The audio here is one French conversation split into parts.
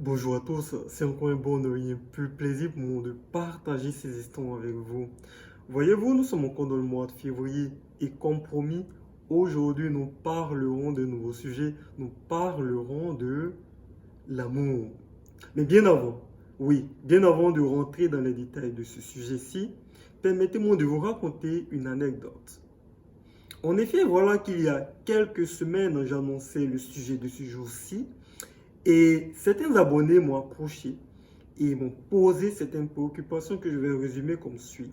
Bonjour à tous, c'est encore un bonheur et un plus plaisir pour moi de partager ces histoires avec vous. Voyez-vous, nous sommes encore dans le mois de février et comme promis, aujourd'hui nous parlerons de nouveaux sujets, nous parlerons de l'amour. Mais bien avant, oui, bien avant de rentrer dans les détails de ce sujet-ci, permettez-moi de vous raconter une anecdote. En effet, voilà qu'il y a quelques semaines, j'annonçais le sujet de ce jour-ci et certains abonnés m'ont approché et m'ont posé certaines préoccupations que je vais résumer comme suit.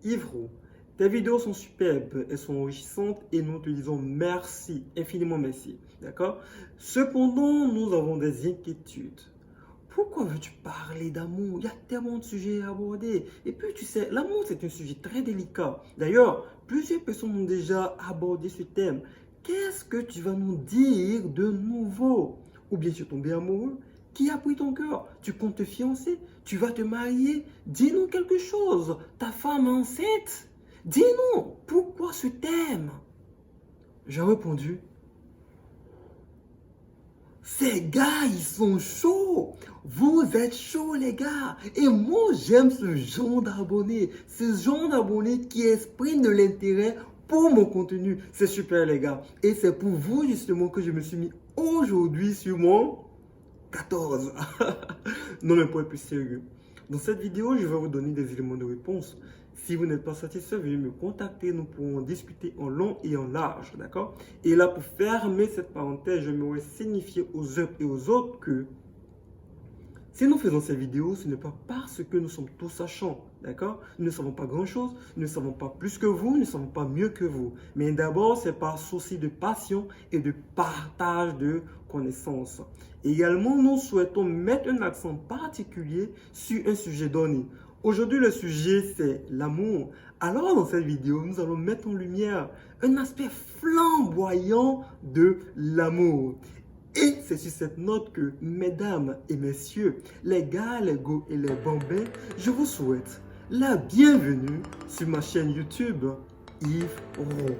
Yvro, tes vidéos sont superbes, elles sont enrichissantes et nous te disons merci, infiniment merci. D'accord? Cependant, nous avons des inquiétudes. Pourquoi veux-tu parler d'amour? Il y a tellement de sujets à aborder. Et puis, tu sais, l'amour, c'est un sujet très délicat. D'ailleurs, plusieurs personnes ont déjà abordé ce thème. Qu'est-ce que tu vas nous dire de nouveau? Ou bien tu es tombé amoureux? Qui a pris ton cœur? Tu comptes te fiancer? Tu vas te marier? Dis-nous quelque chose. Ta femme est enceinte? Dis-nous, pourquoi ce thème? J'ai répondu, ces gars, ils sont chauds. Vous êtes chauds, les gars. Et moi, j'aime ce genre d'abonnés. Ce genre d'abonnés qui expriment de l'intérêt pour mon contenu. C'est super, les gars. Et c'est pour vous, justement, que je me suis mis aujourd'hui sur mon 14. Non, mais pour être plus sérieux. Dans cette vidéo, je vais vous donner des éléments de réponse. Si vous n'êtes pas satisfait, veuillez me contacter. Nous pourrons discuter en long et en large, d'accord? Et là, pour fermer cette parenthèse, je j'aimerais signifier aux uns et aux autres que si nous faisons ces vidéos, ce n'est pas parce que nous sommes tous sachants, d'accord? Nous ne savons pas grand-chose, nous ne savons pas plus que vous, nous ne savons pas mieux que vous. Mais d'abord, c'est par souci de passion et de partage de connaissances. Également, nous souhaitons mettre un accent particulier sur un sujet donné. Aujourd'hui, le sujet, c'est l'amour. Alors, dans cette vidéo, nous allons mettre en lumière un aspect flamboyant de l'amour. Et c'est sur cette note que, mesdames et messieurs, les gars, les go et les bambins, je vous souhaite la bienvenue sur ma chaîne YouTube Yves Roux.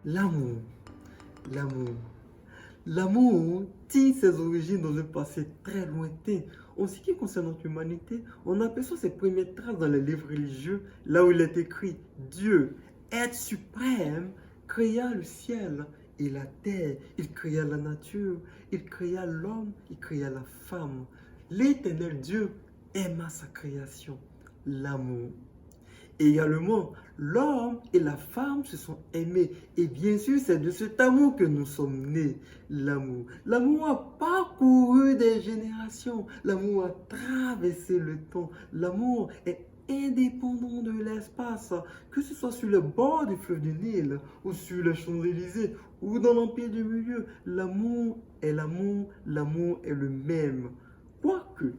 L'amour, l'amour. L'amour tire ses origines dans un passé très lointain. En ce qui concerne notre humanité, on aperçoit ses premières traces dans les livres religieux, là où il est écrit Dieu, être suprême, créa le ciel et la terre. Il créa la nature, il créa l'homme, il créa la femme. L'éternel Dieu aima sa création, l'amour. Également, l'homme et la femme se sont aimés. Et bien sûr, c'est de cet amour que nous sommes nés. L'amour. L'amour a parcouru des générations. L'amour a traversé le temps. L'amour est indépendant de l'espace. Que ce soit sur le bord du fleuve du Nil, ou sur les Champs-Élysées, ou dans l'Empire du Milieu. L'amour est l'amour. L'amour est le même. Quoique,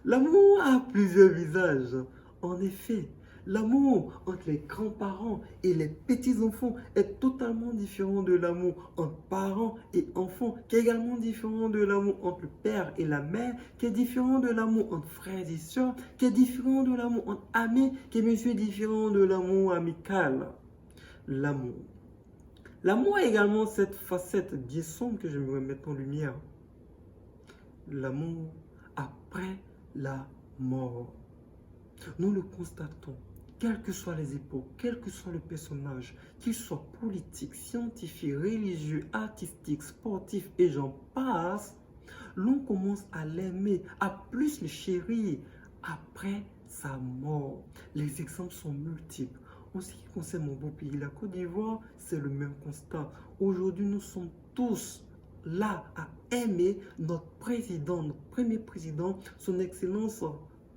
l'amour a plusieurs visages. En effet, l'amour entre les grands-parents et les petits-enfants est totalement différent de l'amour entre parents et enfants, qui est également différent de l'amour entre le père et la mère, qui est différent de l'amour entre frères et sœurs, qui est différent de l'amour entre amis, qui est bien sûr différent de l'amour amical. L'amour. L'amour a également cette facette bien sombre que j'aimerais mettre en lumière. L'amour après la mort. Nous le constatons, quelles que soient les époques, quel que soit le personnage, qu'il soit politique, scientifique, religieux, artistique, sportif et j'en passe, l'on commence à l'aimer, à plus le chérir après sa mort. Les exemples sont multiples. En ce qui concerne mon beau pays, la Côte d'Ivoire, c'est le même constat. Aujourd'hui, nous sommes tous là à aimer notre président, notre premier président, son Excellence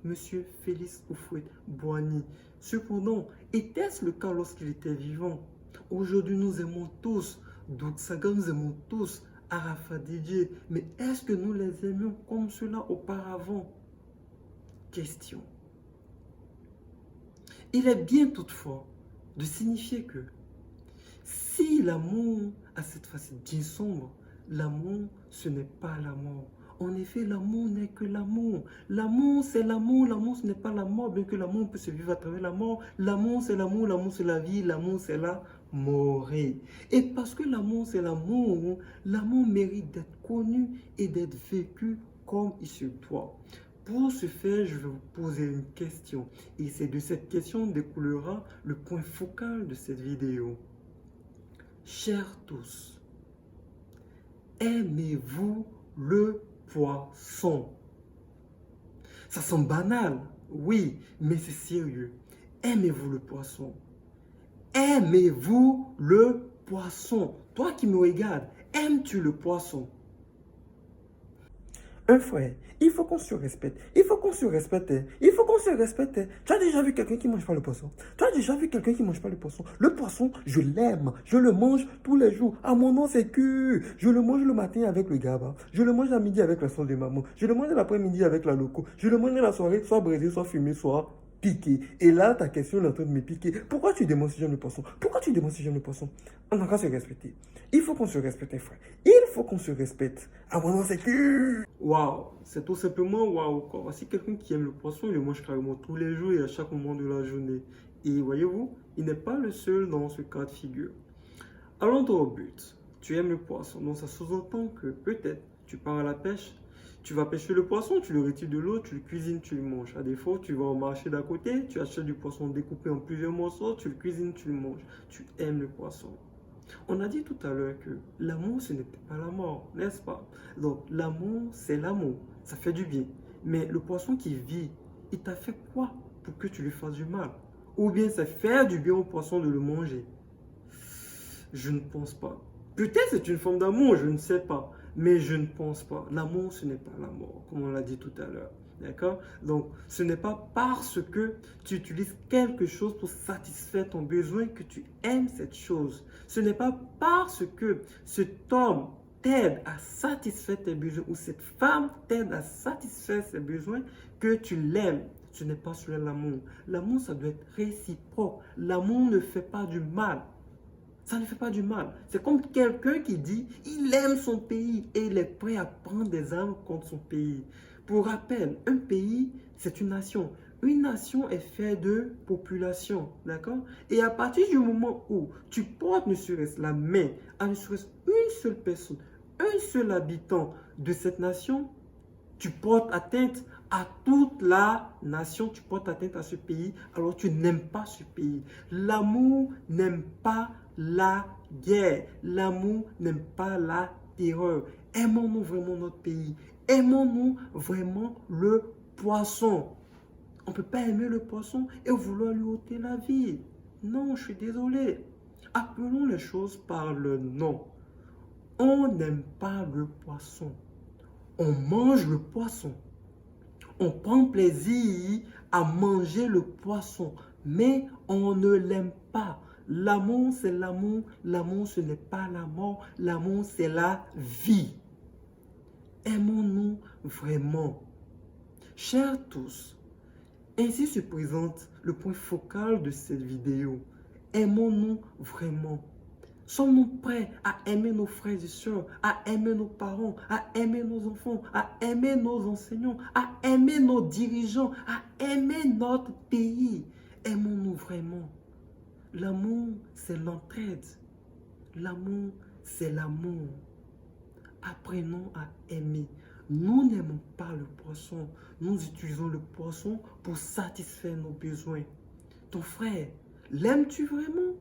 Monsieur Félix Houphouët-Boigny. Cependant, était-ce le cas lorsqu'il était vivant? Aujourd'hui, nous aimons tous Doug Saga, nous aimons tous Arafat Didier. Mais est-ce que nous les aimions comme cela auparavant? Question. Il est bien toutefois de signifier que si l'amour a cette facette bien sombre, l'amour, ce n'est pas la mort. En effet, l'amour n'est que l'amour. L'amour, c'est l'amour. L'amour, ce n'est pas la mort, bien que l'amour peut se vivre à travers la mort. L'amour, c'est l'amour. L'amour, c'est la vie. L'amour, c'est la mort. Et parce que l'amour, c'est l'amour mérite d'être connu et d'être vécu comme il se doit. Pour ce faire, je vais vous poser une question. Et c'est de cette question découlera le point focal de cette vidéo. Chers tous, aimez-vous le poisson? Ça semble banal, oui, mais c'est sérieux. Aimez-vous le poisson? Aimez-vous le poisson? Toi qui me regardes, aimes-tu le poisson? Un frère, il faut qu'on se respecte. Il faut qu'on se respecte. Il faut qu'on se respecte. Tu as déjà vu quelqu'un qui ne mange pas le poisson? Tu as déjà vu quelqu'un qui ne mange pas le poisson? Le poisson, je l'aime. Je le mange tous les jours. À mon nom, c'est que je le mange le matin avec le gaba. Je le mange à midi avec la sauce de maman. Je le mange l'après-midi avec la loco. Je le mange la soirée, soit braisé, soit fumé, soit piqué. Et là, ta question est en train de me piquer. Pourquoi tu demandes si j'aime le poisson? Pourquoi tu demandes si j'aime le poisson? On a qu'à se respecter. Il faut qu'on se respecte, frère. Il faut qu'on se respecte. À mon nom, c'est que... Waouh, c'est tout simplement waouh. Voici quelqu'un qui aime le poisson, il le mange carrément tous les jours et à chaque moment de la journée. Et voyez-vous, il n'est pas le seul dans ce cas de figure. Allons au but. Tu aimes le poisson, donc ça sous-entend que peut-être tu pars à la pêche, tu vas pêcher le poisson, tu le retires de l'eau, tu le cuisines, tu le manges. À défaut, tu vas au marché d'à côté, tu achètes du poisson découpé en plusieurs morceaux, tu le cuisines, tu le manges. Tu aimes le poisson. On a dit tout à l'heure que l'amour, ce n'était pas la mort, n'est-ce pas? Donc, l'amour, c'est l'amour. Ça fait du bien. Mais le poisson qui vit, il t'a fait quoi pour que tu lui fasses du mal? Ou bien c'est faire du bien au poisson de le manger? Je ne pense pas. Peut-être c'est une forme d'amour, je ne sais pas. Mais je ne pense pas. L'amour, ce n'est pas la mort, comme on l'a dit tout à l'heure. D'accord? Donc, ce n'est pas parce que tu utilises quelque chose pour satisfaire ton besoin que tu aimes cette chose. Ce n'est pas parce que cet homme t'aide à satisfaire tes besoins ou cette femme t'aide à satisfaire ses besoins que tu l'aimes. Ce n'est pas cela l'amour. L'amour, ça doit être réciproque. L'amour ne fait pas du mal. Ça ne fait pas du mal. C'est comme quelqu'un qui dit il aime son pays et il est prêt à prendre des armes contre son pays. Pour rappel, un pays, c'est une nation. Une nation est faite de population, d'accord? Et à partir du moment où tu portes ne serait-ce la main à ne serait-ce une seule personne, un seul habitant de cette nation, tu portes atteinte à toute la nation, tu portes atteinte à ce pays, alors tu n'aimes pas ce pays. L'amour n'aime pas la guerre. L'amour n'aime pas la terreur. Aimons-nous vraiment notre pays. Aimons-nous vraiment le poisson. On ne peut pas aimer le poisson et vouloir lui ôter la vie. Non, je suis désolé. Appelons les choses par le nom. On n'aime pas le poisson. On mange le poisson. On prend plaisir à manger le poisson, mais on ne l'aime pas. L'amour, c'est l'amour. L'amour, ce n'est pas la mort. L'amour, c'est la vie. Aimons-nous vraiment. Chers tous, ainsi se présente le point focal de cette vidéo. Aimons-nous vraiment. Sommes-nous prêts à aimer nos frères et sœurs, à aimer nos parents, à aimer nos enfants, à aimer nos enseignants, à aimer nos dirigeants, à aimer notre pays? Aimons-nous vraiment. L'amour, c'est l'entraide. L'amour, c'est l'amour. Apprenons à aimer. Nous n'aimons pas le poisson. Nous utilisons le poisson pour satisfaire nos besoins. Ton frère, l'aimes-tu vraiment?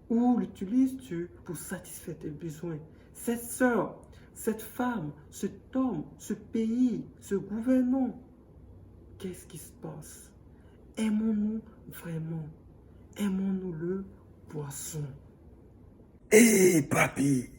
Ou l'utilises-tu pour satisfaire tes besoins? Cette sœur, cette femme, cet homme, ce pays, ce gouvernement, qu'est-ce qui se passe? Aimons-nous vraiment? Aimons-nous le poisson? Hé, papi,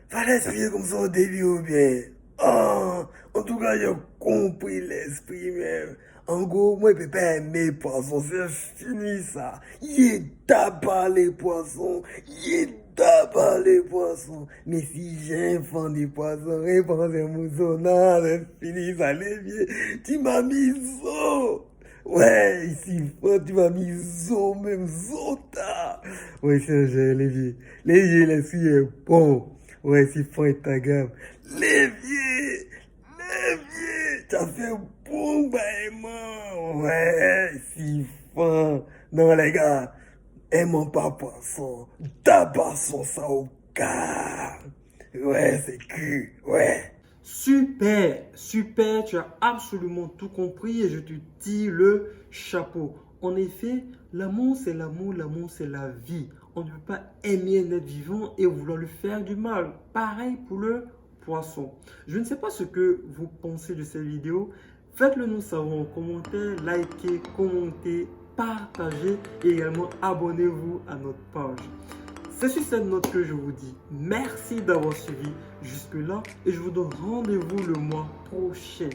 fallait expliquer comme ça au début ou bien. Oh, en tout cas, j'ai compris l'esprit même. En gros, moi, je peux pas aimer poisson, c'est fini ça. Il est tabac les poissons, il est tabac les poissons. Mais si j'ai un fan des poissons, réponds à mon non, c'est fini ça, les vieux. Tu m'as mis zo. Ouais, ici, tu m'as mis zo, même zota. Ouais, c'est un les vieux. Les vieux, les filles, bon. Ouais, c'est fin et ta gamme. Lévier, Lévier, tu as fait un bon bâillement. Ouais, si fin. Non, les gars, aimons pas poisson, tabassons ça au car. Ouais, c'est cul, ouais. Super, super, tu as absolument tout compris et je te tire le chapeau. En effet, l'amour c'est la vie. On ne peut pas aimer un être vivant et vouloir lui faire du mal. Pareil pour le poisson. Je ne sais pas ce que vous pensez de cette vidéo. Faites-le nous savoir en commentaire, likez, commentez, partagez et également abonnez-vous à notre page. C'est sur cette note que je vous dis merci d'avoir suivi jusque-là et je vous donne rendez-vous le mois prochain.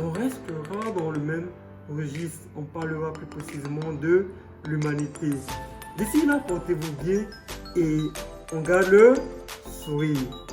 On restera dans le même registre. On parlera plus précisément de l'humanité. D'ici là, portez-vous bien et on garde le sourire.